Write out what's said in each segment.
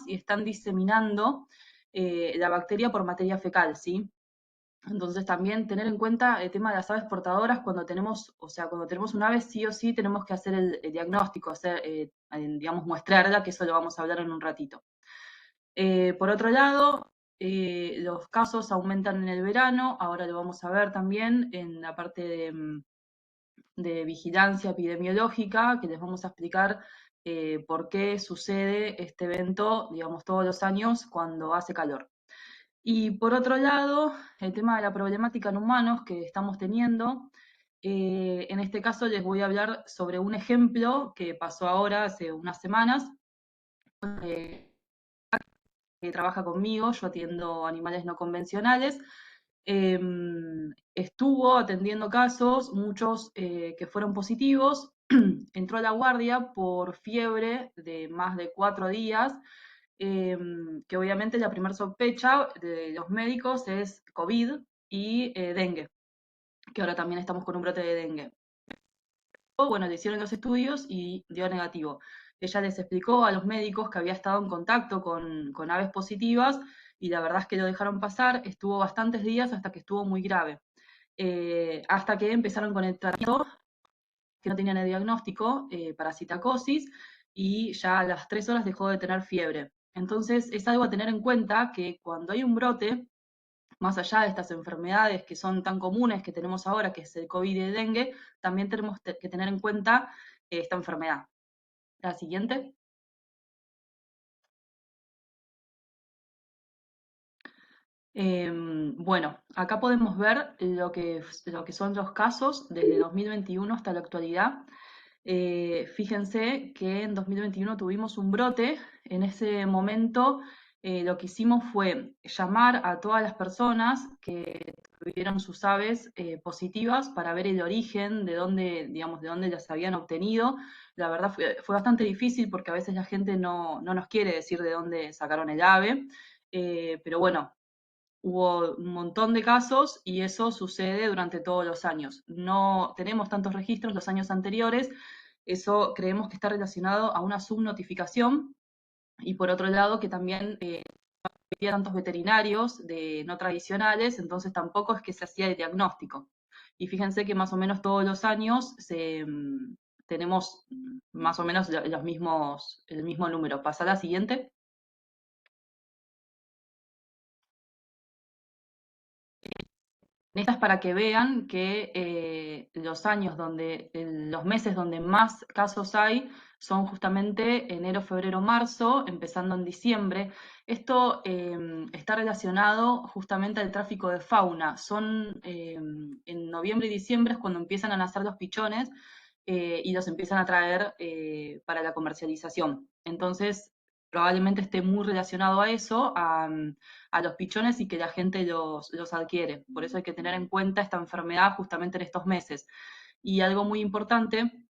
y están diseminando la bacteria por materia fecal, ¿sí? Entonces también tener en cuenta el tema de las aves portadoras cuando tenemos, o sea, cuando tenemos un ave sí o sí tenemos que hacer el diagnóstico, hacer, digamos, muestrarla, que eso lo vamos a hablar en un ratito. Por otro lado, los casos aumentan en el verano, ahora lo vamos a ver también en la parte de vigilancia epidemiológica, que les vamos a explicar por qué sucede este evento, digamos, todos los años cuando hace calor. Y por otro lado, el tema de la problemática en humanos que estamos teniendo, en este caso les voy a hablar sobre un ejemplo que pasó ahora hace unas semanas, que trabaja conmigo, yo atiendo animales no convencionales, estuvo atendiendo casos, muchos que fueron positivos, entró a la guardia por fiebre de más de 4 días, que obviamente la primera sospecha de los médicos es COVID y dengue, que ahora también estamos con un brote de dengue. Bueno, le hicieron los estudios y dio negativo. Ella les explicó a los médicos que había estado en contacto con aves positivas y la verdad es que lo dejaron pasar, estuvo bastantes días hasta que estuvo muy grave. Hasta que empezaron con el tratamiento, que no tenían el diagnóstico, parasitacosis, y ya a las 3 horas dejó de tener fiebre. Entonces es algo a tener en cuenta que cuando hay un brote, más allá de estas enfermedades que son tan comunes que tenemos ahora, que es el COVID y el dengue, también tenemos que tener en cuenta esta enfermedad. La siguiente. Bueno, acá podemos ver lo que son los casos desde 2021 hasta la actualidad. Fíjense que en 2021 tuvimos un brote. En ese momento lo que hicimos fue llamar a todas las personas que tuvieron sus aves positivas para ver el origen de dónde, digamos, de dónde las habían obtenido. La verdad fue bastante difícil porque a veces la gente no nos quiere decir de dónde sacaron el ave. Pero bueno, hubo un montón de casos y eso sucede durante todos los años. No tenemos tantos registros los años anteriores, eso creemos que está relacionado a una subnotificación y por otro lado que también había tantos veterinarios de no tradicionales, entonces tampoco es que se hacía el diagnóstico. Y fíjense que más o menos todos los años tenemos más o menos los mismos, el mismo número. Pasa a la siguiente. Estas para que vean que los años donde, los meses donde más casos hay son justamente enero, febrero, marzo, empezando en diciembre. Esto está relacionado justamente al tráfico de fauna. Son en noviembre y diciembre es cuando empiezan a nacer los pichones y los empiezan a traer para la comercialización. Entonces, probablemente esté muy relacionado a eso, a los pichones y que la gente los adquiere. Por eso hay que tener en cuenta esta enfermedad justamente en estos meses. Y algo muy importante,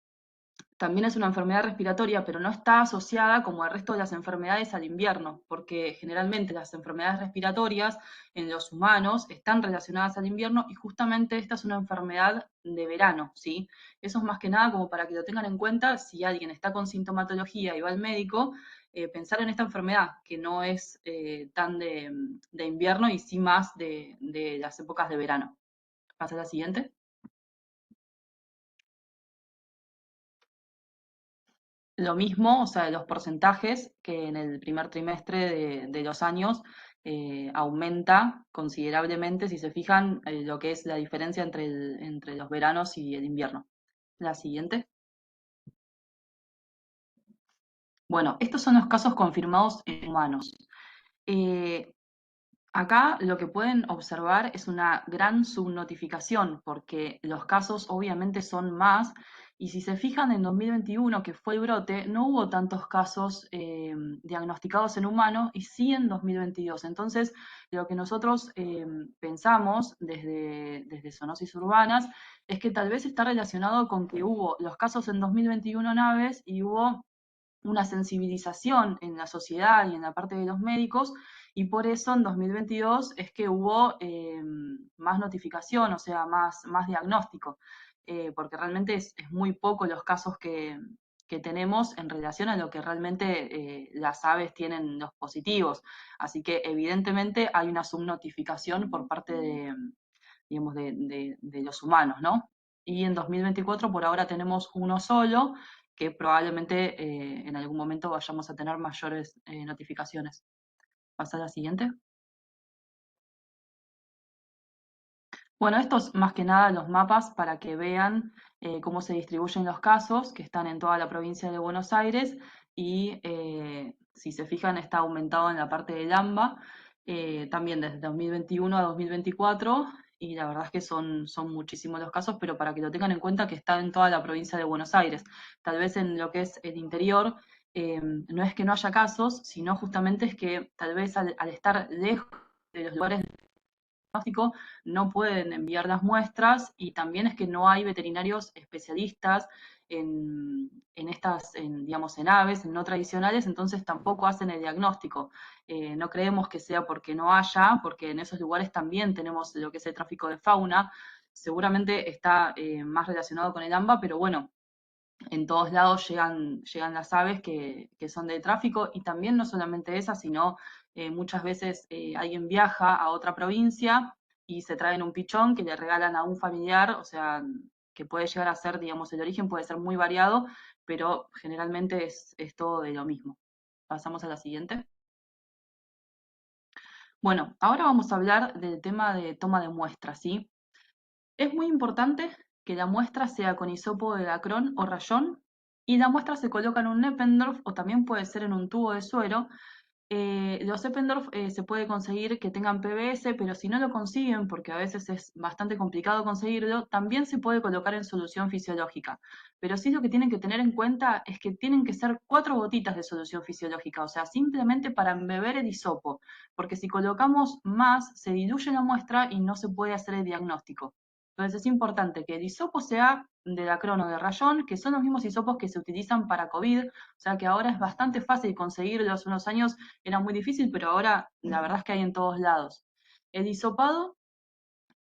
también es una enfermedad respiratoria, pero no está asociada como el resto de las enfermedades al invierno, porque generalmente las enfermedades respiratorias en los humanos están relacionadas al invierno y justamente esta es una enfermedad de verano, ¿sí? Eso es más que nada como para que lo tengan en cuenta si alguien está con sintomatología y va al médico, pensar en esta enfermedad, que no es tan de invierno y sí más de las épocas de verano. Pasa a la siguiente. Lo mismo, o sea, los porcentajes que en el primer trimestre de los años aumenta considerablemente, si se fijan, lo que es la diferencia entre los veranos y el invierno. La siguiente. Bueno, estos son los casos confirmados en humanos. Eh, Acá lo que pueden observar es una gran subnotificación, porque los casos obviamente son más, y si se fijan en 2021, que fue el brote, no hubo tantos casos diagnosticados en humanos, y sí en 2022. Entonces, lo que nosotros pensamos desde Zoonosis Urbanas es que tal vez está relacionado con que hubo los casos en 2021 en aves y hubo una sensibilización en la sociedad y en la parte de los médicos, y por eso en 2022 es que hubo más notificación, o sea, más diagnóstico, porque realmente es muy poco los casos que tenemos en relación a lo que realmente las aves tienen los positivos. Así que evidentemente hay una subnotificación por parte de, digamos, de los humanos, ¿no? Y en 2024 por ahora tenemos uno solo, que probablemente en algún momento vayamos a tener mayores notificaciones. ¿Pasa a la siguiente? Bueno, estos más que nada los mapas para que vean cómo se distribuyen los casos, que están en toda la provincia de Buenos Aires, y si se fijan está aumentado en la parte del AMBA, también desde 2021 a 2024, y la verdad es que son muchísimos los casos, pero para que lo tengan en cuenta que está en toda la provincia de Buenos Aires. Tal vez en lo que es el interior, no es que no haya casos, sino justamente es que tal vez al estar lejos de los lugares diagnóstico, no pueden enviar las muestras, y también es que no hay veterinarios especialistas en estas, digamos, en aves, en no tradicionales, entonces tampoco hacen el diagnóstico. No creemos que sea porque no haya, porque en esos lugares también tenemos lo que es el tráfico de fauna, seguramente está más relacionado con el AMBA, pero bueno, en todos lados llegan las aves que son de tráfico, y también no solamente esas, sino muchas veces alguien viaja a otra provincia y se traen un pichón que le regalan a un familiar, o sea, que puede llegar a ser, digamos, el origen puede ser muy variado, pero generalmente es todo de lo mismo. Pasamos a la siguiente. Bueno, ahora vamos a hablar del tema de toma de muestras, ¿sí? Es muy importante que la muestra sea con hisopo de Dacron o rayón, y la muestra se coloca en un Eppendorf o también puede ser en un tubo de suero. Los Eppendorf se puede conseguir que tengan PBS, pero si no lo consiguen, porque a veces es bastante complicado conseguirlo, también se puede colocar en solución fisiológica. Pero sí lo que tienen que tener en cuenta es que tienen que ser 4 gotitas de solución fisiológica, o sea, simplemente para embeber el hisopo, porque si colocamos más, se diluye la muestra y no se puede hacer el diagnóstico. Entonces es importante que el hisopo sea de Dacron o de rayón, que son los mismos hisopos que se utilizan para COVID, o sea que ahora es bastante fácil conseguirlos. Hace unos años era muy difícil, pero ahora la verdad es que hay en todos lados. El hisopado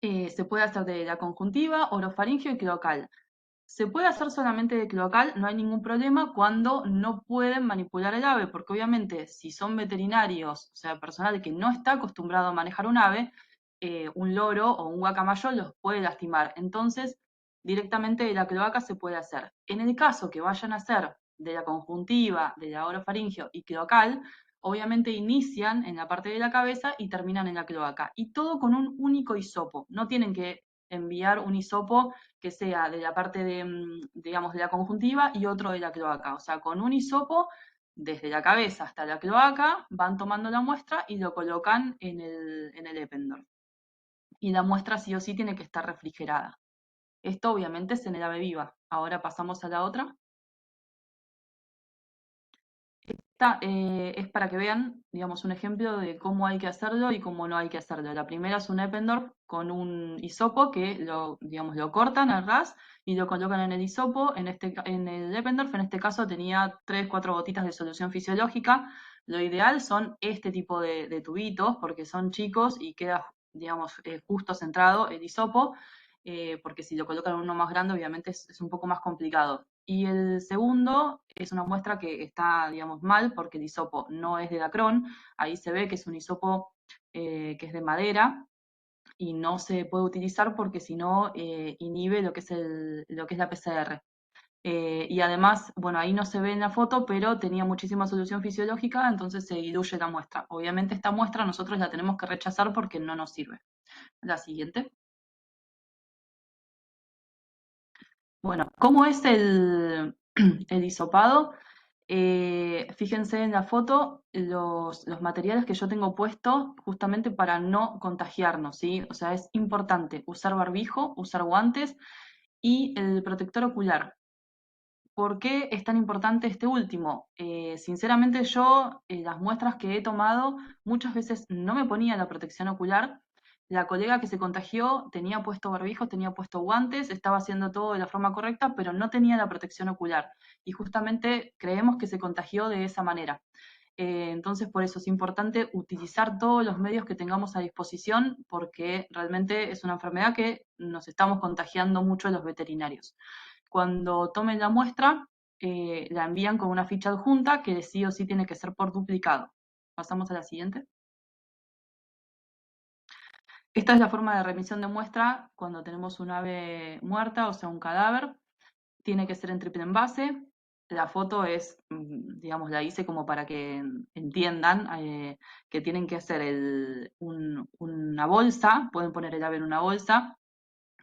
se puede hacer de la conjuntiva, orofaringio y cloacal. Se puede hacer solamente de cloacal, no hay ningún problema cuando no pueden manipular el ave, porque obviamente si son veterinarios, o sea, personal que no está acostumbrado a manejar un ave, un loro o un guacamayo los puede lastimar. Entonces, directamente de la cloaca se puede hacer. En el caso que vayan a hacer de la conjuntiva, de la orofaringio y cloacal, obviamente inician en la parte de la cabeza y terminan en la cloaca. Y todo con un único hisopo. No tienen que enviar un hisopo que sea de la parte de, digamos, de la conjuntiva y otro de la cloaca. O sea, con un hisopo, desde la cabeza hasta la cloaca, van tomando la muestra y lo colocan en el Eppendorf. Y la muestra sí o sí tiene que estar refrigerada. Esto obviamente es en el ave viva. Ahora pasamos a la otra. Esta es para que vean, digamos, un ejemplo de cómo hay que hacerlo y cómo no hay que hacerlo. La primera es un Eppendorf con un hisopo que lo, digamos, lo cortan al ras y lo colocan en el hisopo. En el Eppendorf, en este caso, tenía 3, 4 gotitas de solución fisiológica. Lo ideal son este tipo de tubitos porque son chicos y queda, digamos, justo centrado el hisopo, porque si lo colocan en uno más grande, obviamente es un poco más complicado. Y el segundo es una muestra que está, digamos, mal porque el hisopo no es de Dacron. Ahí se ve que es un hisopo que es de madera y no se puede utilizar porque si no inhibe lo que es, lo que es la PCR. Y además, bueno, ahí no se ve en la foto, pero tenía muchísima solución fisiológica, entonces se diluye la muestra. Obviamente esta muestra nosotros la tenemos que rechazar porque no nos sirve. La siguiente. Bueno, ¿cómo es el hisopado? Fíjense en la foto los materiales que yo tengo puestos justamente para no contagiarnos, ¿sí? O sea, es importante usar barbijo, usar guantes y el protector ocular. ¿Por qué es tan importante este último? Sinceramente yo, las muestras que he tomado, muchas veces no me ponía la protección ocular. La colega que se contagió tenía puesto barbijo, tenía puesto guantes, estaba haciendo todo de la forma correcta, pero no tenía la protección ocular. Y justamente creemos que se contagió de esa manera. Entonces, por eso es importante utilizar todos los medios que tengamos a disposición, porque realmente es una enfermedad que nos estamos contagiando mucho los veterinarios. Cuando tomen la muestra, la envían con una ficha adjunta que sí o sí tiene que ser por duplicado. Pasamos a la siguiente. Esta es la forma de remisión de muestra cuando tenemos un ave muerta, o sea, un cadáver. Tiene que ser en triple envase. La foto es, digamos, la hice como para que entiendan que tienen que hacer una bolsa, pueden poner el ave en una bolsa,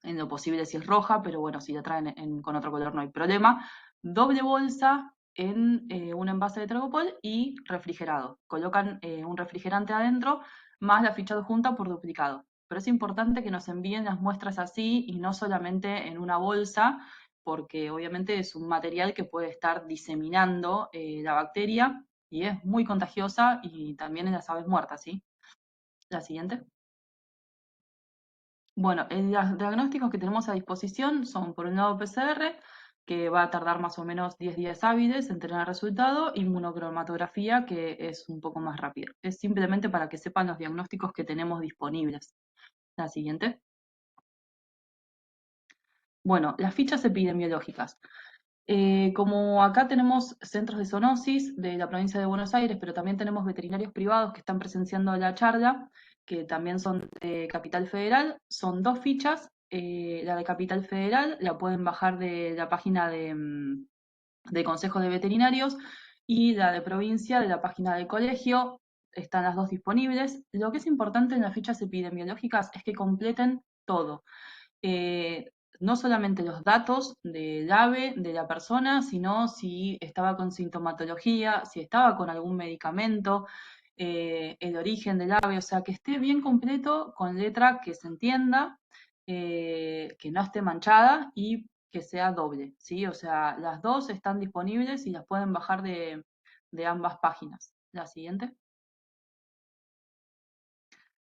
en lo posible si es roja, pero bueno, si la traen con otro color no hay problema. Doble bolsa en un envase de Tragopol y refrigerado. Colocan un refrigerante adentro más la ficha adjunta por duplicado. Pero es importante que nos envíen las muestras así y no solamente en una bolsa, porque obviamente es un material que puede estar diseminando la bacteria y es muy contagiosa y también en las aves muertas, ¿sí? La siguiente. Bueno, los diagnósticos que tenemos a disposición son, por un lado, PCR, que va a tardar más o menos 10 días hábiles en tener el resultado, y inmunocromatografía, que es un poco más rápida. Es simplemente para que sepan los diagnósticos que tenemos disponibles. La siguiente. Bueno, las fichas epidemiológicas. Como acá tenemos centros de zoonosis de la provincia de Buenos Aires, pero también tenemos veterinarios privados que están presenciando la charla, que también son de Capital Federal, son dos fichas. La de Capital Federal la pueden bajar de la página de Consejo de Veterinarios, y la de provincia de la página del colegio. Están las dos disponibles. Lo que es importante en las fichas epidemiológicas es que completen todo. eh, no solamente los datos del ave, de la persona, sino si estaba con sintomatología, si estaba con algún medicamento, el origen del ave, o sea, que esté bien completo, con letra que se entienda, que no esté manchada y que sea doble, ¿sí? O sea, las dos están disponibles y las pueden bajar de ambas páginas. La siguiente.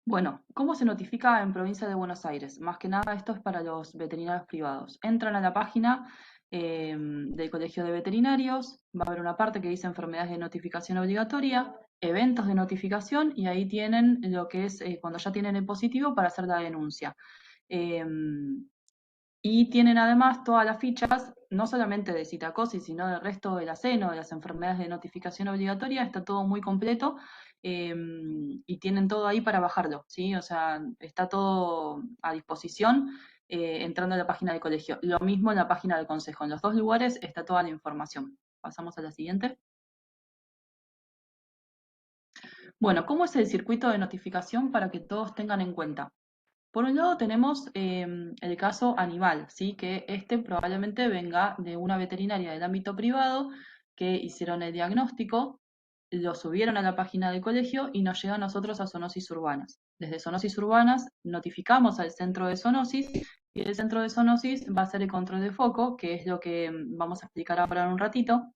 Bueno, ¿cómo se notifica en Provincia de Buenos Aires? Más que nada esto es para los veterinarios privados. Entran a la página del Colegio de Veterinarios, va a haber una parte que dice enfermedades de notificación obligatoria, eventos de notificación, y ahí tienen lo que es cuando ya tienen el positivo para hacer la denuncia. Em, y tienen además todas las fichas, no solamente de citacosis, sino del resto del aceno, de las enfermedades de notificación obligatoria, está todo muy completo, y tienen todo ahí para bajarlo, ¿sí? O sea, está todo a disposición entrando a la página del colegio. Lo mismo en la página del consejo. En los dos lugares está toda la información. Pasamos a la siguiente. Bueno, ¿cómo es el circuito de notificación para que todos tengan en cuenta? Por un lado tenemos el caso animal, ¿sí? Que este probablemente venga de una veterinaria del ámbito privado que hicieron el diagnóstico, lo subieron a la página del colegio y nos llega a nosotros a zoonosis urbanas. Desde zoonosis urbanas notificamos al centro de zoonosis y el centro de zoonosis va a hacer el control de foco, que es lo que vamos a explicar ahora en un ratito.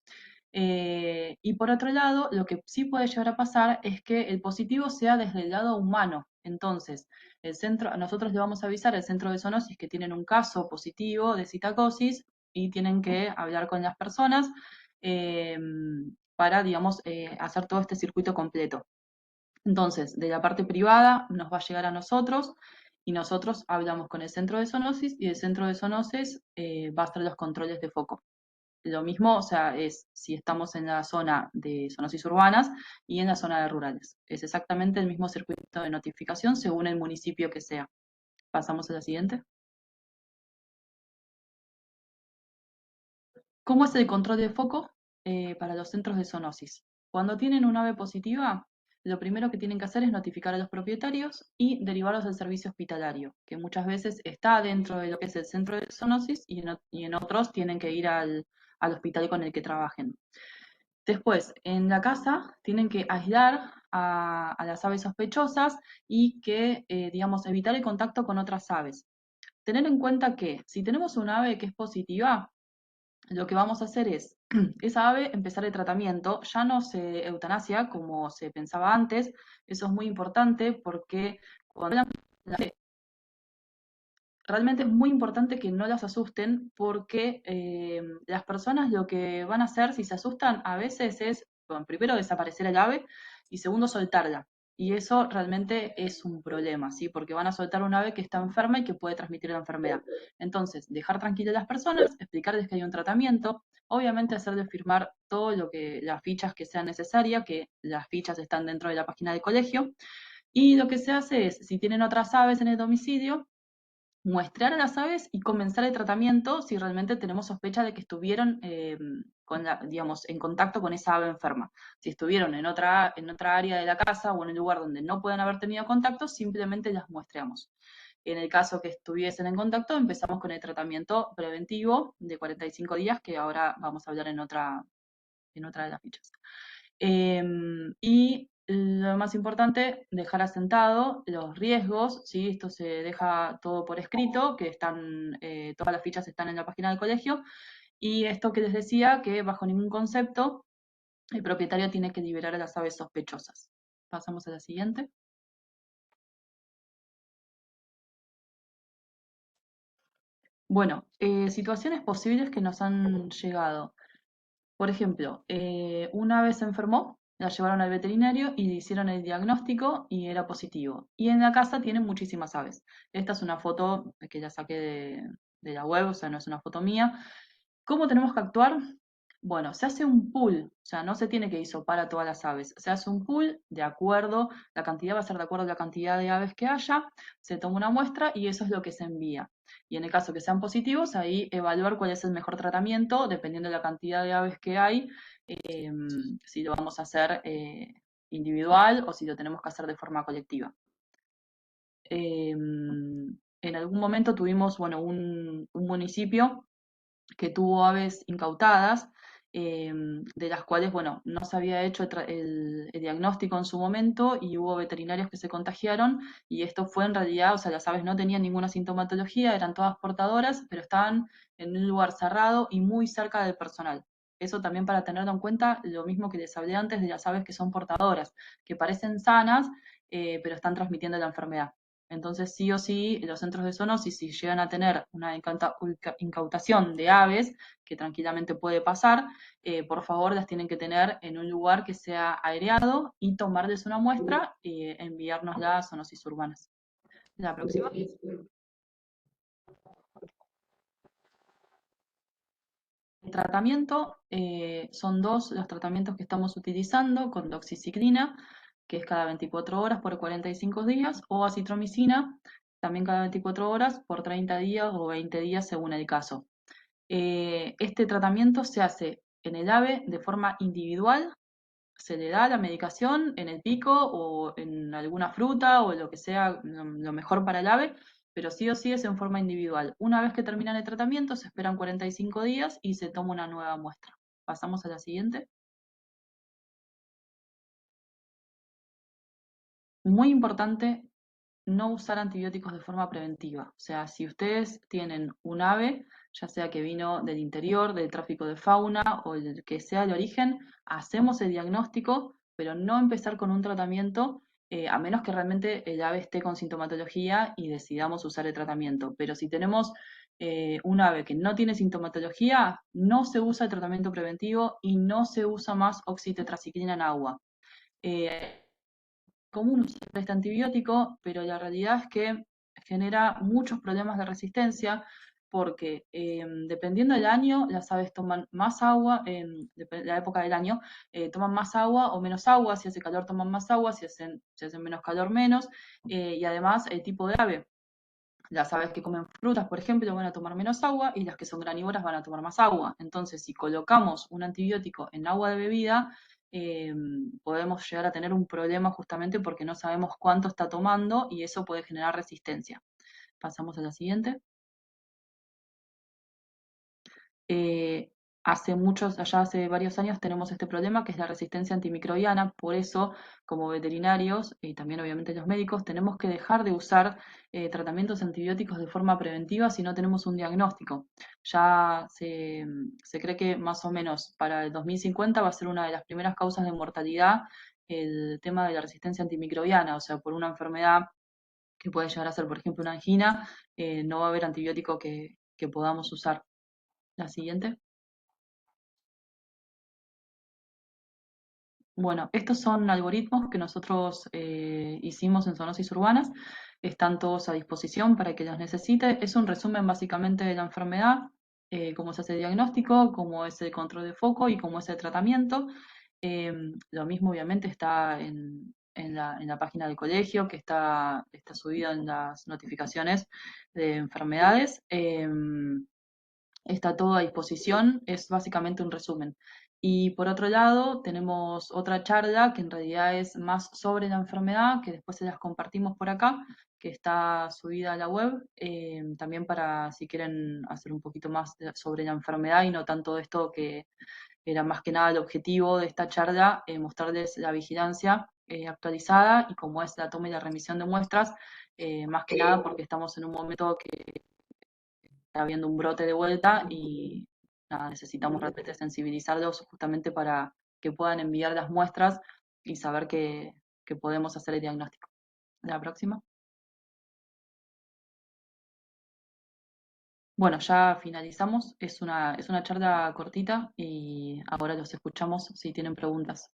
Y por otro lado, lo que sí puede llegar a pasar es que el positivo sea desde el lado humano. Entonces, nosotros le vamos a avisar al centro de zoonosis que tienen un caso positivo de citacosis y tienen que hablar con las personas eh, para, digamos, hacer todo este circuito completo. Entonces, de la parte privada nos va a llegar a nosotros y nosotros hablamos con el centro de zoonosis y el centro de zoonosis va a hacer los controles de foco. Lo mismo, o sea, es si estamos en la zona de zoonosis urbanas y en la zona de rurales. Es exactamente el mismo circuito de notificación según el municipio que sea. Pasamos a la siguiente. ¿Cómo es el control de foco para los centros de zoonosis? Cuando tienen una ave positiva, lo primero que tienen que hacer es notificar a los propietarios y derivarlos al servicio hospitalario, que muchas veces está dentro de lo que es el centro de zoonosis y en otros tienen que ir al hospital con el que trabajen. Después, en la casa tienen que aislar a las aves sospechosas y que, digamos, evitar el contacto con otras aves. Tener en cuenta que si tenemos una ave que es positiva, lo que vamos a hacer es, esa ave empezar el tratamiento, ya no se eutanasia como se pensaba antes. Eso es muy importante porque cuando realmente es muy importante que no las asusten porque las personas lo que van a hacer si se asustan a veces es, bueno, primero desaparecer el ave y segundo soltarla. Y eso realmente es un problema, ¿sí? Porque van a soltar un ave que está enferma y que puede transmitir la enfermedad. Entonces, dejar tranquilas a las personas, explicarles que hay un tratamiento, obviamente hacerle firmar todo lo que, las fichas que sean necesarias, que las fichas están dentro de la página del colegio, y lo que se hace es, si tienen otras aves en el domicilio, muestrear a las aves y comenzar el tratamiento si realmente tenemos sospecha de que estuvieron digamos, en contacto con esa ave enferma. Si estuvieron en otra área de la casa o en un lugar donde no pueden haber tenido contacto, simplemente las muestreamos. En el caso que estuviesen en contacto, empezamos con el tratamiento preventivo de 45 días, que ahora vamos a hablar en otra de las fichas. Y lo más importante, dejar asentado los riesgos, ¿sí? Esto se deja todo por escrito, que están, todas las fichas están en la página del colegio, y esto que les decía, que bajo ningún concepto el propietario tiene que liberar a las aves sospechosas. Pasamos a la siguiente. Bueno, situaciones posibles que nos han llegado. Por ejemplo, una vez se enfermó, la llevaron al veterinario y le hicieron el diagnóstico y era positivo. Y en la casa tienen muchísimas aves. Esta es una foto que la saqué de la web, o sea, no es una foto mía. ¿Cómo tenemos que actuar? Bueno, se hace un pool, o sea, no se tiene que hisopar a todas las aves. Se hace un pool de acuerdo, la cantidad va a ser de acuerdo a la cantidad de aves que haya, se toma una muestra y eso es lo que se envía. Y en el caso que sean positivos, ahí evaluar cuál es el mejor tratamiento, dependiendo de la cantidad de aves que hay, si lo vamos a hacer individual o si lo tenemos que hacer de forma colectiva. En algún momento tuvimos, bueno, un municipio que tuvo aves incautadas, de las cuales, bueno, no se había hecho el diagnóstico en su momento y hubo veterinarios que se contagiaron y esto fue en realidad, o sea, las aves no tenían ninguna sintomatología, eran todas portadoras, pero estaban en un lugar cerrado y muy cerca del personal. Eso también para tenerlo en cuenta, lo mismo que les hablé antes de las aves que son portadoras, que parecen sanas, pero están transmitiendo la enfermedad. Entonces, sí o sí, los centros de zoonosis, si llegan a tener una incautación de aves, que tranquilamente puede pasar, por favor las tienen que tener en un lugar que sea aireado y tomarles una muestra y enviárnosla a zoonosis urbanas. La próxima. El tratamiento son dos los tratamientos que estamos utilizando con doxiciclina, que es cada 24 horas por 45 días, o acitromicina, también cada 24 horas por 30 días o 20 días según el caso. Este tratamiento se hace en el ave de forma individual, se le da la medicación en el pico o en alguna fruta o lo que sea lo mejor para el ave, pero sí o sí es en forma individual. Una vez que terminan el tratamiento, se esperan 45 días y se toma una nueva muestra. Pasamos a la siguiente. Muy importante no usar antibióticos de forma preventiva. O sea, si ustedes tienen un ave, ya sea que vino del interior, del tráfico de fauna o el que sea el origen, hacemos el diagnóstico, pero no empezar con un tratamiento a menos que realmente el ave esté con sintomatología y decidamos usar el tratamiento. Pero si tenemos un ave que no tiene sintomatología, no se usa el tratamiento preventivo y no se usa más oxitetraciclina en agua. Eh, común usar este antibiótico, pero la realidad es que genera muchos problemas de resistencia porque dependiendo del año, las aves toman más agua, la época del año, toman más agua o menos agua, si hace calor toman más agua, si hacen menos calor menos, y además el tipo de ave. Las aves que comen frutas, por ejemplo, van a tomar menos agua y las que son granívoras van a tomar más agua. Entonces, si colocamos un antibiótico en agua de bebida, podemos llegar a tener un problema justamente porque no sabemos cuánto está tomando y eso puede generar resistencia. Pasamos a la siguiente. Eh, allá hace varios años tenemos este problema que es la resistencia antimicrobiana, por eso como veterinarios y también obviamente los médicos tenemos que dejar de usar tratamientos antibióticos de forma preventiva si no tenemos un diagnóstico. Ya se cree que más o menos para el 2050 va a ser una de las primeras causas de mortalidad el tema de la resistencia antimicrobiana, o sea, por una enfermedad que puede llegar a ser, por ejemplo, una angina, no va a haber antibiótico que podamos usar. La siguiente. Bueno, estos son algoritmos que nosotros hicimos en Zoonosis Urbanas, están todos a disposición para que los necesite. Es un resumen básicamente de la enfermedad. cómo se hace el diagnóstico, cómo es el control de foco y cómo es el tratamiento. Lo mismo obviamente está en la página del colegio, que está subida en las notificaciones de enfermedades. Está todo a disposición, es básicamente un resumen. Y por otro lado, tenemos otra charla que en realidad es más sobre la enfermedad, que después se las compartimos por acá, que está subida a la web, también para si quieren hacer un poquito más sobre la enfermedad y no tanto esto que era más que nada el objetivo de esta charla, mostrarles la vigilancia actualizada y cómo es la toma y la remisión de muestras, más que nada porque estamos en un momento que está habiendo un brote de vuelta y nada, necesitamos realmente sensibilizarlos justamente para que puedan enviar las muestras y saber que podemos hacer el diagnóstico. La próxima. Bueno, ya finalizamos. Es una charla cortita y ahora los escuchamos si tienen preguntas.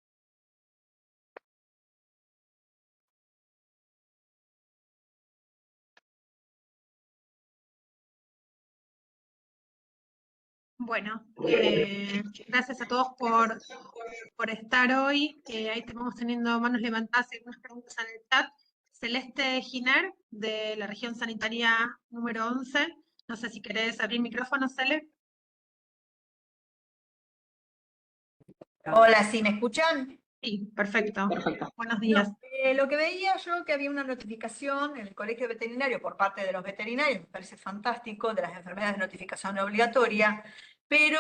Bueno, gracias a todos por estar hoy. Ahí vamos teniendo manos levantadas y algunas preguntas en el chat. Celeste Giner, de la región sanitaria número 11. No sé si querés abrir micrófono, Cele. Hola, ¿sí me escuchan? Sí, perfecto. Perfecto. Buenos días. Lo que veía yo que había una notificación en el colegio veterinario por parte de los veterinarios, me parece fantástico, de las enfermedades de notificación obligatoria, pero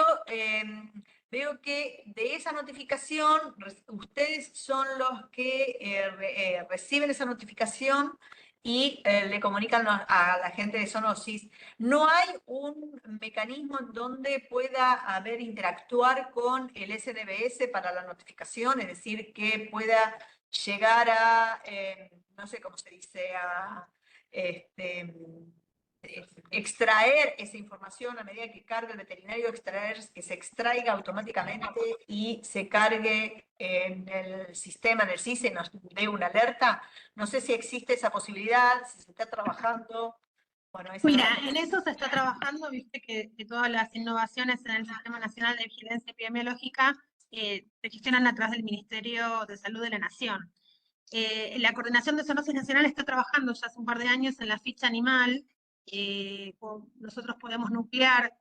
veo que de esa notificación ustedes son los que reciben esa notificación y le comunican a la gente de zoonosis. ¿No hay un mecanismo en donde pueda haber interactuar con el SNBS para la notificación? Es decir, que pueda llegar a, no sé cómo se dice, a este, extraer esa información a medida que cargue el veterinario, que se extraiga automáticamente y se cargue en el sistema, en el SISE, y nos dé una alerta. No sé si existe esa posibilidad, si se está trabajando. Bueno, Mira, en eso se está trabajando, viste que todas las innovaciones en el Sistema Nacional de Vigilancia Epidemiológica se gestionan a través del Ministerio de Salud de la Nación. La Coordinación de Zoonosis Nacional está trabajando ya hace un par de años en la ficha animal. Nosotros podemos nuclear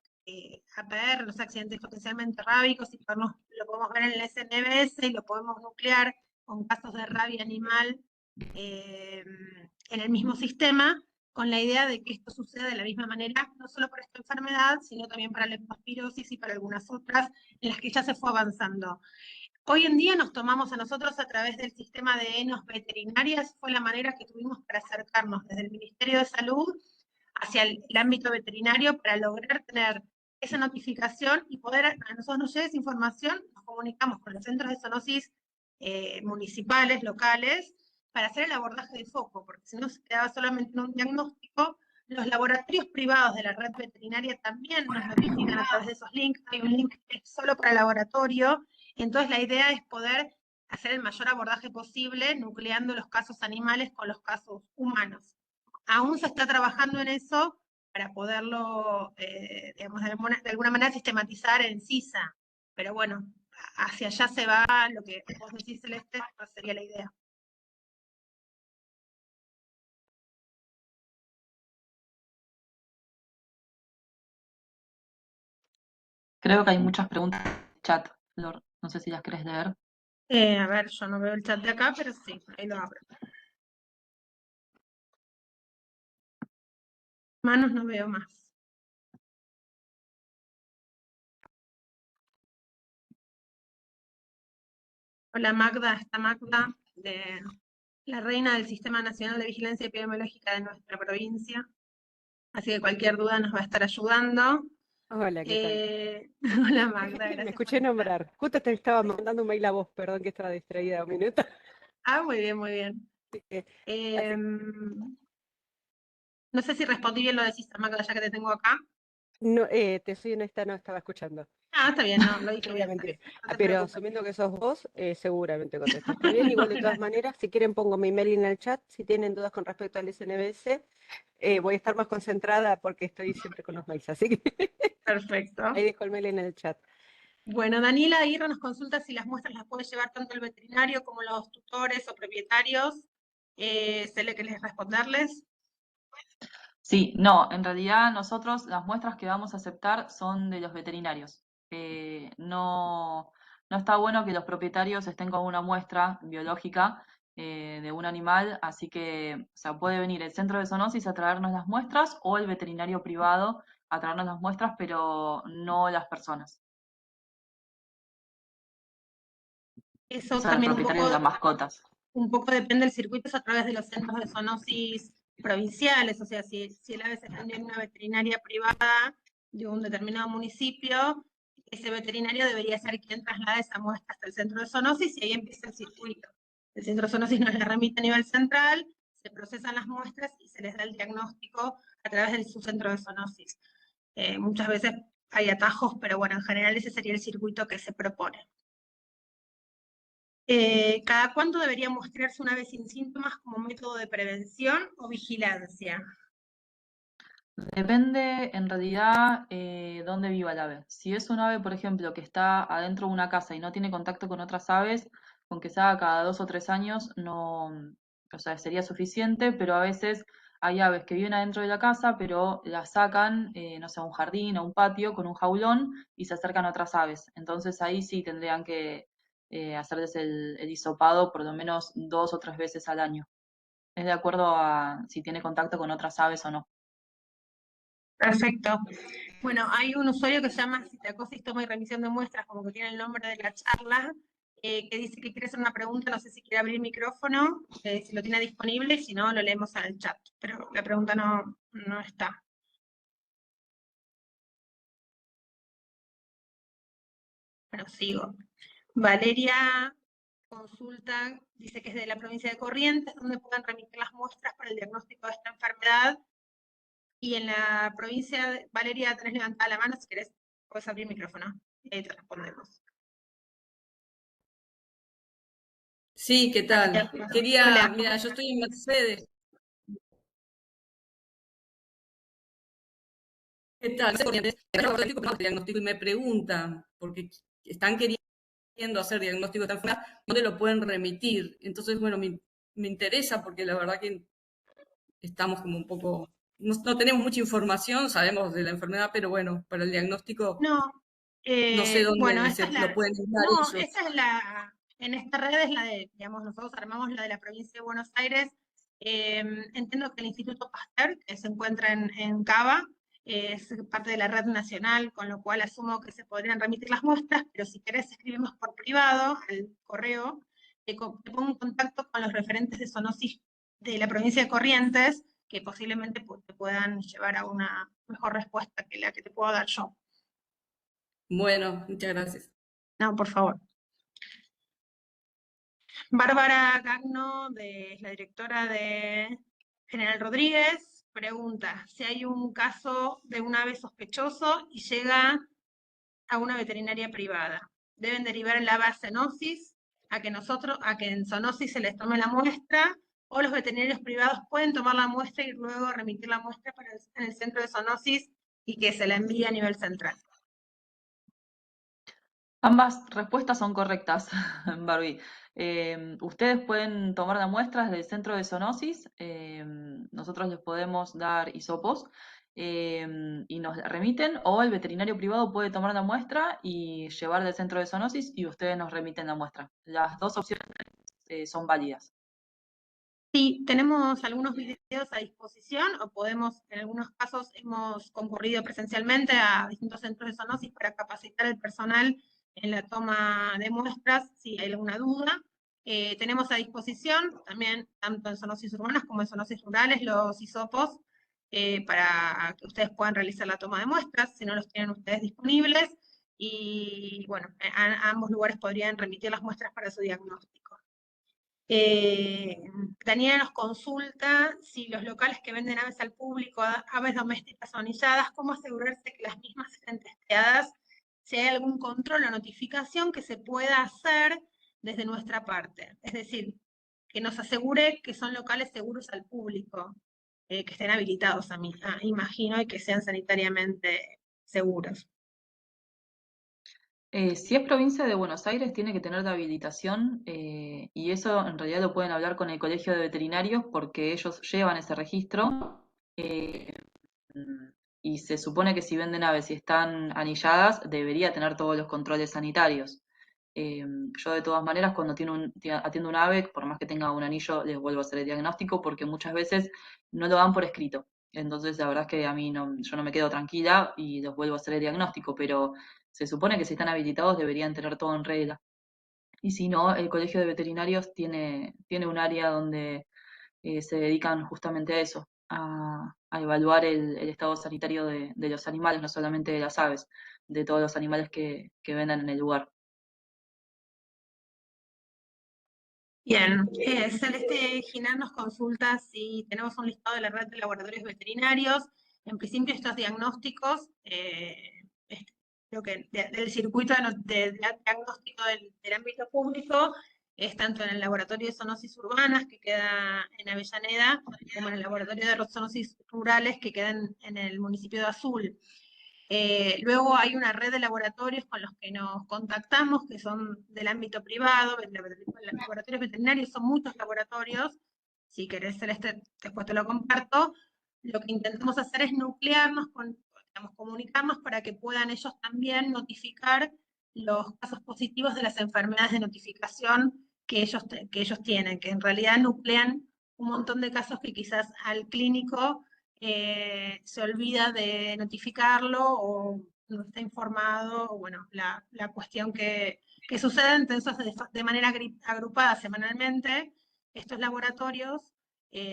APR, los accidentes potencialmente rábicos, y lo podemos ver en el SNBS y lo podemos nuclear con casos de rabia animal en el mismo sistema, con la idea de que esto suceda de la misma manera, no solo para esta enfermedad, sino también para la leptospirosis y para algunas otras en las que ya se fue avanzando. Hoy en día nos tomamos a nosotros a través del sistema de ENOS veterinarias, fue la manera que tuvimos para acercarnos desde el Ministerio de Salud hacia el ámbito veterinario para lograr tener esa notificación y poder, a nosotros nos llega esa información, nos comunicamos con los centros de zoonosis municipales, locales, para hacer el abordaje de foco, porque si no se quedaba solamente en un diagnóstico. Los laboratorios privados de la red veterinaria también nos notifican a través de esos links. Hay un link que es solo para laboratorio. Entonces la idea es poder hacer el mayor abordaje posible, nucleando los casos animales con los casos humanos. Aún se está trabajando en eso para poderlo, digamos, de alguna manera sistematizar en CISA. Pero bueno, hacia allá se va lo que vos decís, Celeste, sería la idea. Creo que hay muchas preguntas en el chat, Flor. No sé si las querés leer. A ver, yo no veo el chat de acá, pero sí, ahí lo abro. Manos no veo más. Hola Magda, está Magda, la reina del Sistema Nacional de Vigilancia Epidemiológica de nuestra provincia. Así que cualquier duda nos va a estar ayudando. Hola, ¿qué tal? Hola Magda, gracias. Me escuché nombrar. Justo te estaba mandando un mail a vos, perdón que estaba distraída un minuto. Ah, muy bien, muy bien. No sé si respondí bien lo de Magda, ya que te tengo acá. No, te soy honesta, no estaba escuchando. Ah, está bien, no, lo dije Te voy bien. a mentir. No te Pero preocupes. asumiendo que sos vos, seguramente contestaste bien. Igual de todas maneras, si quieren pongo mi email en el chat. Si tienen dudas con respecto al SNBS, voy a estar más concentrada porque estoy siempre con los mails. Así que Perfecto. ahí dejo el mail en el chat. Bueno, Daniela Aguirre nos consulta si las muestras las puede llevar tanto el veterinario como los tutores o propietarios. ¿Se le querés responderles? Sí, no, en realidad nosotros las muestras que vamos a aceptar son de los veterinarios. No, no está bueno que los propietarios estén con una muestra biológica de un animal, así que, o sea, puede venir el centro de zoonosis a traernos las muestras o el veterinario privado a traernos las muestras, pero no las personas, o Eso sea, el también propietario de las mascotas. un poco depende del circuito, es a través de los centros de zoonosis provinciales, o sea, si el ave se atendió en una veterinaria privada de un determinado municipio, ese veterinario debería ser quien traslade esa muestra hasta el centro de zoonosis y ahí empieza el circuito. El centro de zoonosis nos la remite a nivel central, se procesan las muestras y se les da el diagnóstico a través de su centro de zoonosis. Muchas veces hay atajos, pero bueno, en general ese sería el circuito que se propone. ¿Cada cuánto debería mostrarse una ave sin síntomas como método de prevención o vigilancia? Depende en realidad dónde viva el ave. Si es un ave, por ejemplo, que está adentro de una casa y no tiene contacto con otras aves, con que se haga cada 2 o 3 años, no, o sea, sería suficiente, pero a veces hay aves que viven adentro de la casa, pero las sacan, no sé, a un jardín o un patio con un jaulón y se acercan a otras aves. Entonces ahí sí tendrían que hacerles el hisopado por lo menos 2 o 3 veces al año. Es de acuerdo a si tiene contacto con otras aves o no. Perfecto. Bueno, hay un usuario que se llama Citacosis Toma y Remisión de Muestras, como que tiene el nombre de la charla, que dice que quiere hacer una pregunta, no sé si quiere abrir el micrófono, si lo tiene disponible, y si no, lo leemos en el chat, pero la pregunta no está. Bueno, sigo. Valeria consulta, dice que es de la provincia de Corrientes, donde pueden remitir las muestras para el diagnóstico de esta enfermedad. Y en la provincia de Valeria, tenés levantada la mano, si querés, puedes abrir el micrófono y ahí te respondemos. Sí, ¿qué tal? Hola. Mira, yo estoy en Mercedes. ¿Qué tal? Diagnóstico y me preguntan, porque están queriendo hacer diagnóstico de esta enfermedad, ¿dónde lo pueden remitir? Entonces, bueno, me interesa porque la verdad que estamos como un poco, no tenemos mucha información, sabemos de la enfermedad, pero bueno, para el diagnóstico No, no sé bueno, dónde esta es lo la, pueden dar no, ellos. esta es la, en esta red es la de, digamos, nosotros armamos la de la provincia de Buenos Aires. Entiendo que el Instituto Pasteur, que se encuentra en Cava, es parte de la red nacional, con lo cual asumo que se podrían remitir las muestras, pero si querés escribimos por privado al correo, te pongo en contacto con los referentes de zoonosis de la provincia de Corrientes, que posiblemente te puedan llevar a una mejor respuesta que la que te puedo dar yo. Bueno, muchas gracias. No, por favor. Bárbara Gagno, la directora de General Rodríguez, pregunta si hay un caso de un ave sospechoso y llega a una veterinaria privada. ¿Deben derivar el ave a zoonosis, a que en zoonosis se les tome la muestra, o los veterinarios privados pueden tomar la muestra y luego remitir la muestra en el centro de zoonosis y que se la envíe a nivel central? Ambas respuestas son correctas, Barbie. Ustedes pueden tomar las muestras del centro de zoonosis, nosotros les podemos dar hisopos y nos la remiten, o el veterinario privado puede tomar la muestra y llevar del centro de zoonosis y ustedes nos remiten la muestra. Las dos opciones son válidas. Sí, tenemos algunos videos a disposición o podemos, en algunos casos hemos concurrido presencialmente a distintos centros de zoonosis para capacitar al personal en la toma de muestras si hay alguna duda. Tenemos a disposición también, tanto en zoonosis urbanas como en zoonosis rurales, los hisopos para que ustedes puedan realizar la toma de muestras, si no los tienen ustedes disponibles. Y bueno, a ambos lugares podrían remitir las muestras para su diagnóstico. Daniela nos consulta si los locales que venden aves al público, aves domésticas onilladas, cómo asegurarse que las mismas estén testeadas si hay algún control o notificación que se pueda hacer desde nuestra parte. Es decir, que nos asegure que son locales seguros al público, que estén habilitados, imagino, y que sean sanitariamente seguros. Si es provincia de Buenos Aires, tiene que tener la habilitación y eso en realidad lo pueden hablar con el Colegio de Veterinarios porque ellos llevan ese registro y se supone que si venden aves y están anilladas, debería tener todos los controles sanitarios. Yo de todas maneras, cuando atiendo un ave, por más que tenga un anillo, les vuelvo a hacer el diagnóstico porque muchas veces no lo dan por escrito. Entonces, la verdad es que a mí yo no me quedo tranquila y los vuelvo a hacer el diagnóstico, pero se supone que si están habilitados deberían tener todo en regla. Y si no, el Colegio de Veterinarios tiene un área donde se dedican justamente a eso, a evaluar el estado sanitario de los animales, no solamente de las aves, de todos los animales que vendan en el lugar. Bien, Celeste Ginar nos consulta si tenemos un listado de la red de laboratorios veterinarios. En principio estos diagnósticos, creo que del circuito de diagnóstico del ámbito público, es tanto en el laboratorio de zoonosis urbanas, que queda en Avellaneda, como en el laboratorio de zoonosis rurales, que queda en el municipio de Azul. Luego hay una red de laboratorios con los que nos contactamos, que son del ámbito privado, laboratorios veterinarios, son muchos laboratorios. Si querés, Celeste, después te lo comparto. Lo que intentamos hacer es nuclearnos, comunicarnos para que puedan ellos también notificar los casos positivos de las enfermedades de notificación que ellos tienen, que en realidad nuclean un montón de casos que quizás al clínico se olvida de notificarlo o no está informado, o bueno, la cuestión que sucede. Entonces, de manera agrupada semanalmente, estos laboratorios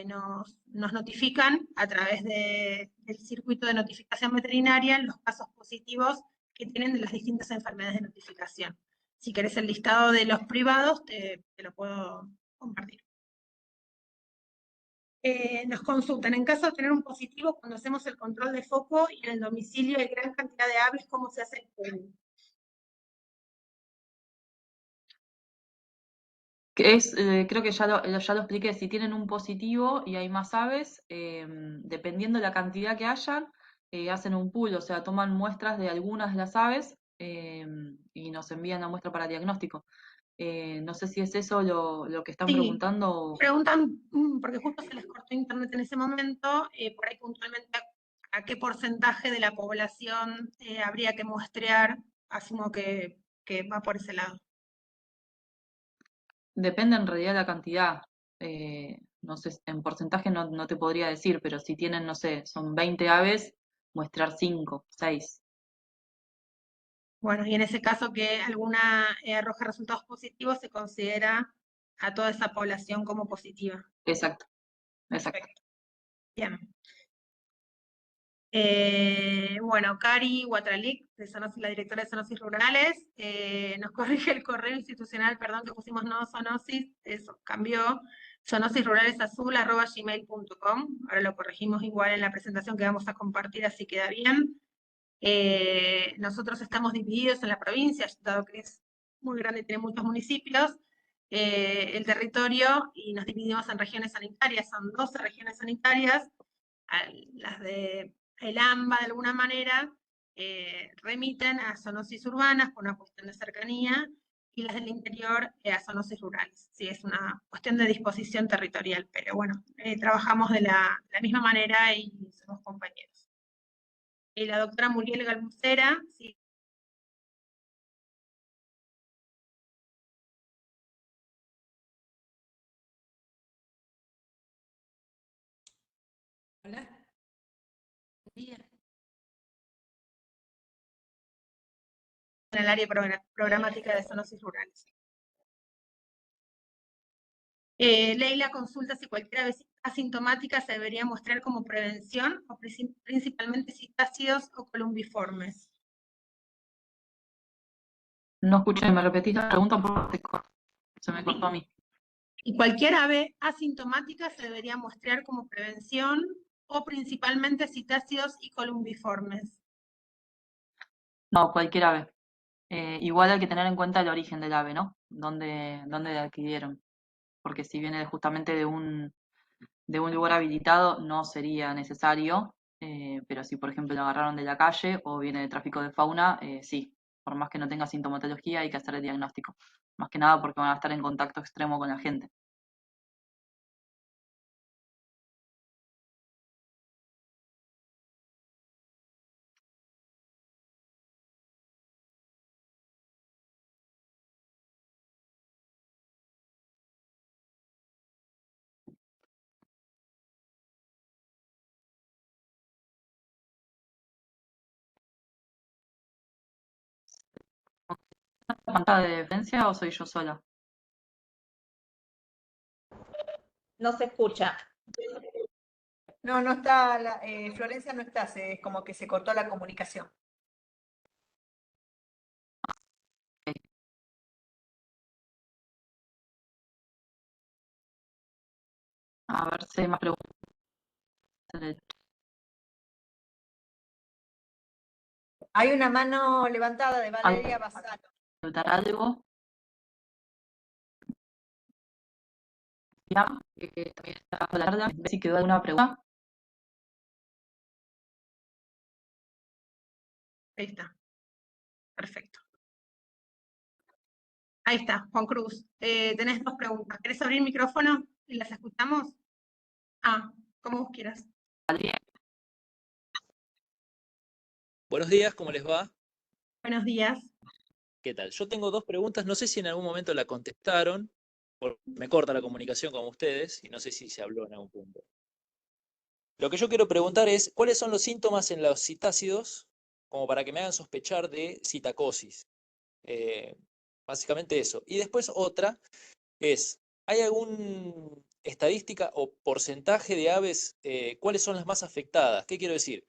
nos notifican a través del circuito de notificación veterinaria los casos positivos que tienen de las distintas enfermedades de notificación. Si querés el listado de los privados, te lo puedo compartir. Nos consultan, en caso de tener un positivo, cuando hacemos el control de foco y en el domicilio hay gran cantidad de aves, ¿cómo se hace el pool? Creo que ya lo expliqué, si tienen un positivo y hay más aves, dependiendo de la cantidad que hayan, hacen un pool, o sea, toman muestras de algunas de las aves y nos envían la muestra para diagnóstico. No sé si es eso lo que están Sí, preguntando. preguntan, porque justo se les cortó internet en ese momento, por ahí puntualmente a qué porcentaje de la población habría que muestrear. Asumo que va por ese lado. Depende en realidad de la cantidad. No sé, en porcentaje no te podría decir, pero si tienen, no sé, son 20 aves, muestrar 5, 6. Bueno, y en ese caso que alguna arroja resultados positivos, se considera a toda esa población como positiva. Exacto, exacto. Perfecto. Bien. Bueno, Cari Guatralic, la directora de Zoonosis Rurales, nos corrige el correo institucional, perdón, que pusimos no zoonosis, eso cambió, zoonosisruralesazul@gmail.com. Ahora lo corregimos igual en la presentación que vamos a compartir, así queda bien. Nosotros estamos divididos en la provincia, dado que es muy grande y tiene muchos municipios, el territorio, y nos dividimos en regiones sanitarias. Son 12 regiones sanitarias, las de el AMBA de alguna manera remiten a zoonosis urbanas por una cuestión de cercanía, y las del interior a zoonosis rurales. Sí, es una cuestión de disposición territorial, pero bueno, trabajamos de la misma manera y somos compañeros. La doctora Muriel Galmucera, sí. Hola. En el área programática de zoonosis rurales. Leila consulta si cualquier ave asintomática se debería mostrar como prevención o principalmente citácidos o columbiformes. No escuché, me repetís la pregunta porque se me cortó a mí. Y cualquier ave asintomática se debería mostrar como prevención o principalmente citácidos y columbiformes. No, cualquier ave. Igual hay que tener en cuenta el origen del ave, ¿no? Dónde la adquirieron. Porque si viene justamente de un lugar habilitado, no sería necesario. Pero si, por ejemplo, lo agarraron de la calle o viene de tráfico de fauna, sí. Por más que no tenga sintomatología, hay que hacer el diagnóstico. Más que nada porque van a estar en contacto extremo con la gente. ¿Pantalla de defensa o soy yo sola? No se escucha. No, no está, Florencia no está, es como que se cortó la comunicación. A ver si hay más preguntas. Hay una mano levantada de Valeria Bassano. ¿Preguntar algo? Ya, también está bajo la tarde. Si quedó alguna pregunta. Ahí está. Perfecto. Ahí está, Juan Cruz. Tenés dos preguntas. ¿Querés abrir el micrófono y las escuchamos? Ah, como vos quieras. Buenos días, ¿cómo les va? Buenos días. ¿Qué tal? Yo tengo dos preguntas, no sé si en algún momento la contestaron, me corta la comunicación con ustedes y no sé si se habló en algún punto. Lo que yo quiero preguntar es, ¿cuáles son los síntomas en los citácidos como para que me hagan sospechar de citacosis? Eh, Básicamente eso. Y después otra es, ¿hay alguna estadística o porcentaje de aves, cuáles son las más afectadas? ¿Qué quiero decir?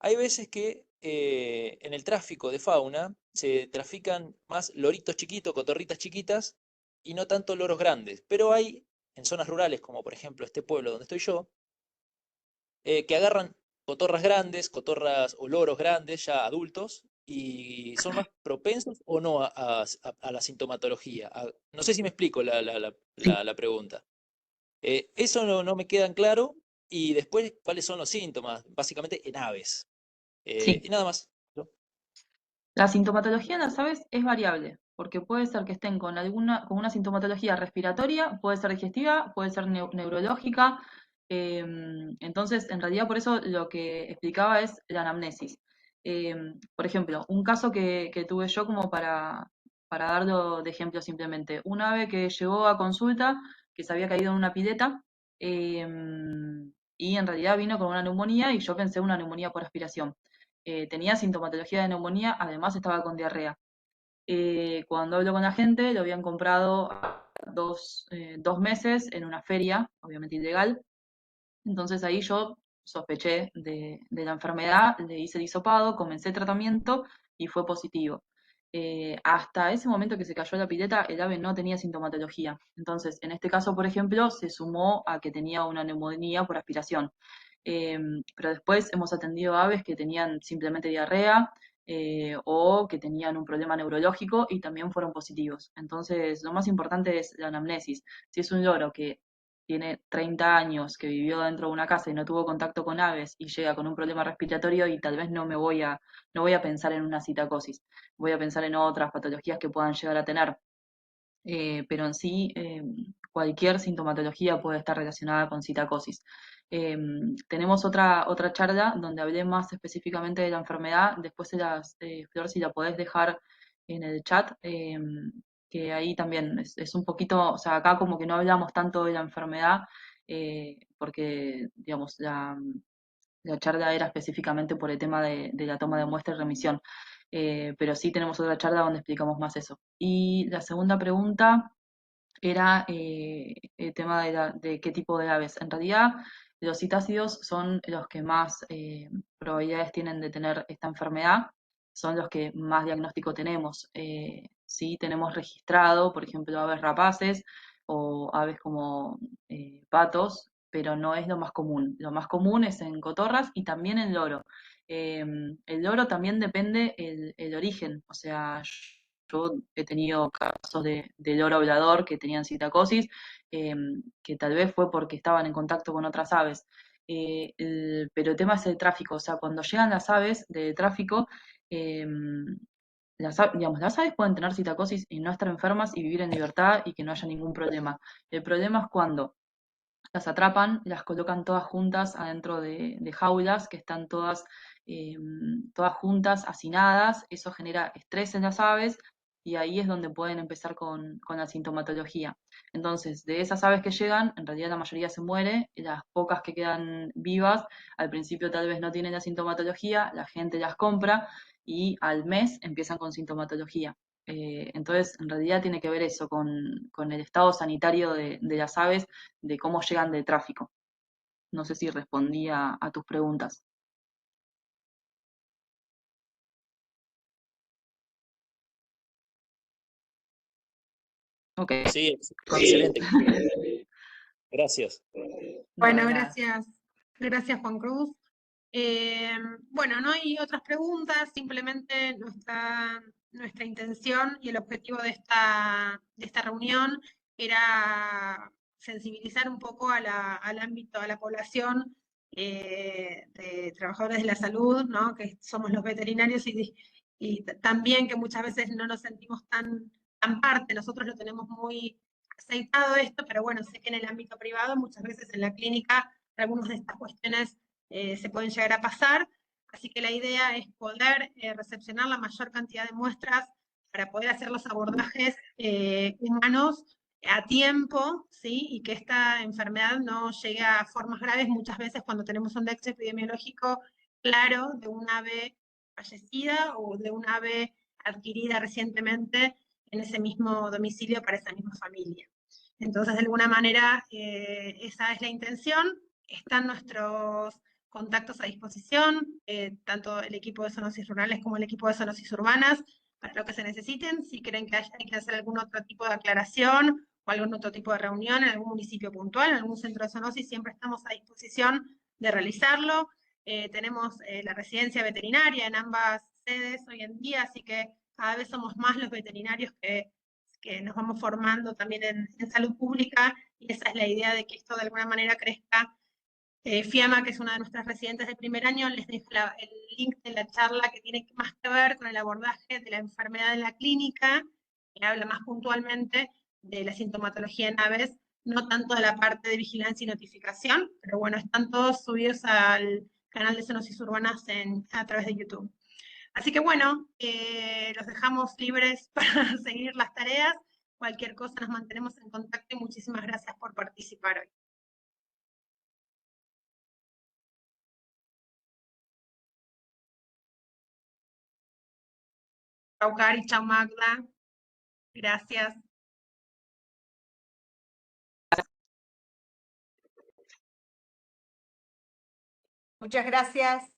Hay veces que en el tráfico de fauna se trafican más loritos chiquitos, cotorritas chiquitas y no tanto loros grandes. Pero hay en zonas rurales, como por ejemplo este pueblo donde estoy yo, que agarran cotorras grandes, cotorras o loros grandes, ya adultos, y son más propensos o no a la sintomatología. No sé si me explico Sí. la pregunta. Eso no me queda en claro. Y después, ¿cuáles son los síntomas? Básicamente en aves. Sí. Y nada más. La sintomatología en las aves es variable, porque puede ser que estén con con una sintomatología respiratoria, puede ser digestiva, puede ser neurológica. Entonces, en realidad, por eso lo que explicaba es la anamnesis. Por ejemplo, un caso que tuve yo como para darlo de ejemplo simplemente. Un ave que llegó a consulta, que se había caído en una pileta, y en realidad vino con una neumonía y yo pensé una neumonía por aspiración. Tenía sintomatología de neumonía, además estaba con diarrea. Cuando hablo con la gente, lo habían comprado dos meses en una feria, obviamente ilegal. Entonces ahí yo sospeché de la enfermedad, le hice el hisopado, comencé tratamiento y fue positivo. Hasta ese momento que se cayó la pileta, el ave no tenía sintomatología. Entonces, en este caso, por ejemplo, se sumó a que tenía una neumonía por aspiración. Pero después hemos atendido aves que tenían simplemente diarrea o que tenían un problema neurológico y también fueron positivos. Entonces, lo más importante es la anamnesis. Si es un loro que tiene 30 años, que vivió dentro de una casa y no tuvo contacto con aves y llega con un problema respiratorio y tal vez no voy a pensar en una citacosis, voy a pensar en otras patologías que puedan llegar a tener. Pero en sí cualquier sintomatología puede estar relacionada con citacosis. Tenemos otra charla donde hablé más específicamente de la enfermedad, después Flor, si la podés dejar en el chat, que ahí también es un poquito, o sea, acá como que no hablamos tanto de la enfermedad, porque, digamos, la charla era específicamente por el tema de la toma de muestra y remisión. Pero sí tenemos otra charla donde explicamos más eso. Y la segunda pregunta era el tema de qué tipo de aves. En realidad, los citácidos son los que más probabilidades tienen de tener esta enfermedad, son los que más diagnóstico tenemos. Sí tenemos registrado, por ejemplo, aves rapaces o aves como patos, pero no es lo más común. Lo más común es en cotorras y también en loro. El loro también depende el origen, o sea, yo he tenido casos de loro hablador que tenían citacosis, que tal vez fue porque estaban en contacto con otras aves. Pero el tema es el tráfico, o sea, cuando llegan las aves de tráfico, digamos, las aves pueden tener citacosis y no estar enfermas y vivir en libertad y que no haya ningún problema. El problema es cuando las atrapan, las colocan todas juntas adentro de jaulas que están todas juntas, hacinadas, eso genera estrés en las aves y ahí es donde pueden empezar con la sintomatología. Entonces, de esas aves que llegan, en realidad la mayoría se muere, y las pocas que quedan vivas, al principio tal vez no tienen la sintomatología, la gente las compra y al mes empiezan con sintomatología. Entonces, en realidad tiene que ver eso con el estado sanitario de las aves, de cómo llegan del tráfico. No sé si respondía a tus preguntas. Ok. Sí, excelente. Gracias. Bueno, No, de nada. gracias. Gracias, Juan Cruz. Bueno, no hay otras preguntas, simplemente nuestra intención y el objetivo de esta reunión era sensibilizar un poco al ámbito, a la población de trabajadores de la salud, ¿no? Que somos los veterinarios y también que muchas veces no nos sentimos tan parte, nosotros lo tenemos muy aceitado esto, pero bueno, sé que en el ámbito privado, muchas veces en la clínica, algunas de estas cuestiones se pueden llegar a pasar, así que la idea es poder recepcionar la mayor cantidad de muestras para poder hacer los abordajes humanos a tiempo, ¿sí? Y que esta enfermedad no llegue a formas graves muchas veces cuando tenemos un nexo epidemiológico claro de un ave fallecida o de un ave adquirida recientemente en ese mismo domicilio para esa misma familia. Entonces, de alguna manera, esa es la intención. Están nuestros contactos a disposición, tanto el equipo de zoonosis rurales como el equipo de zoonosis urbanas, para lo que se necesiten. Si creen que hay que hacer algún otro tipo de aclaración o algún otro tipo de reunión en algún municipio puntual, en algún centro de zoonosis, siempre estamos a disposición de realizarlo. Tenemos la residencia veterinaria en ambas sedes hoy en día, así que cada vez somos más los veterinarios que nos vamos formando también en salud pública, y esa es la idea de que esto de alguna manera crezca. Fiamma, que es una de nuestras residentes de primer año, les dejo el link de la charla que tiene más que ver con el abordaje de la enfermedad en la clínica, que habla más puntualmente de la sintomatología en aves, no tanto de la parte de vigilancia y notificación, pero bueno, están todos subidos al canal de Zoonosis Urbanas a través de YouTube. Así que bueno, los dejamos libres para seguir las tareas. Cualquier cosa nos mantenemos en contacto y muchísimas gracias por participar hoy. Chau Cari, chau Magda. Gracias. Muchas gracias.